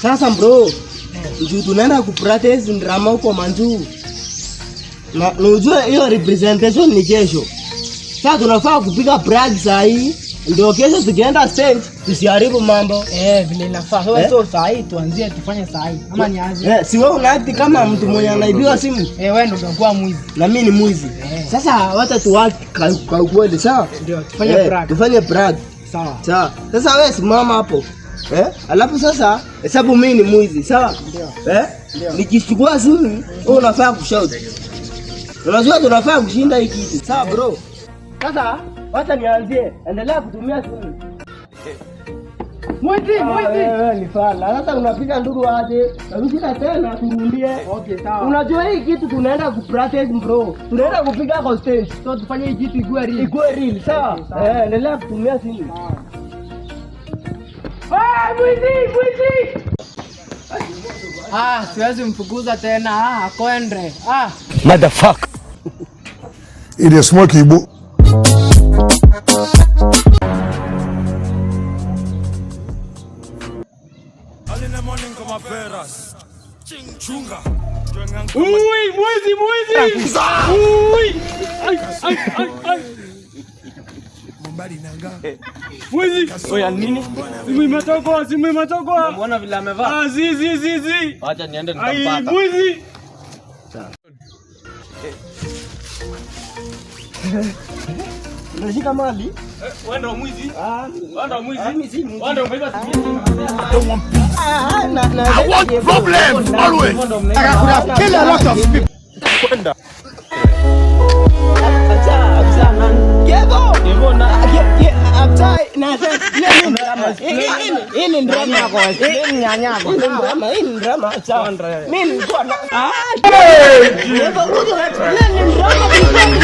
Sasa bro, njoo tunaenda kupractice drama huko Manju. Na unajua hiyo representation ni kesho. Sasa tunafaa kupiga practice saa hii ndio kesho tukienda stage tusiharibu mambo. Vile inafaa. Sasa saa hii tuanzie tufanye saa hii. Ama nianze? Si wewe unaakti kama mtu mwenye anaibiwa simu? Wewe ndio utakuwa mwizi. Na mimi ni mwizi. Sasa wacha tuwaki kwa kweli sawa? Ndio tufanye practice. Tufanye practice. Sawa. Sawa. Sasa wewe simama hapo. Alafu sasa hesabu mimi ni mwizi, sawa? Ndio. Nikichukua simu, wewe unafaa kushout. Unajua tunafaa kushinda hii kitu. Sawa bro. Sasa wacha nianzie. Endelea kutumia simu. Mwizi. Ni fala. Sasa unapiga nduru aje? Narudisha tena turudie. Okay, sawa. Unajua hii kitu tunaenda kupractice bro. Tunaenda kupiga kwa stage. So tufanye hii kitu igwe real. Igwe real, sawa? Endelea kutumia simu. Mwizi! Siwezi mfukuza tena. Akoende. Motherfucker. It is smoky book. Mwizi! Mwizi! Oya nini? Simu imetokwa. Mbona vile amevaa? Zizi. Acha niende nitampata. Mwizi! Unashika mali? Wewe ndio mwizi? Mimi si mwizi. Wewe ndio umeiba simu. I want problems always. I could have killed a lot of people. Kwenda. Abza man. Kevo na abza na ini drama yako. Ini nyanya yako. Ini drama. Mimi nilikuwa na Kevo, ini drama.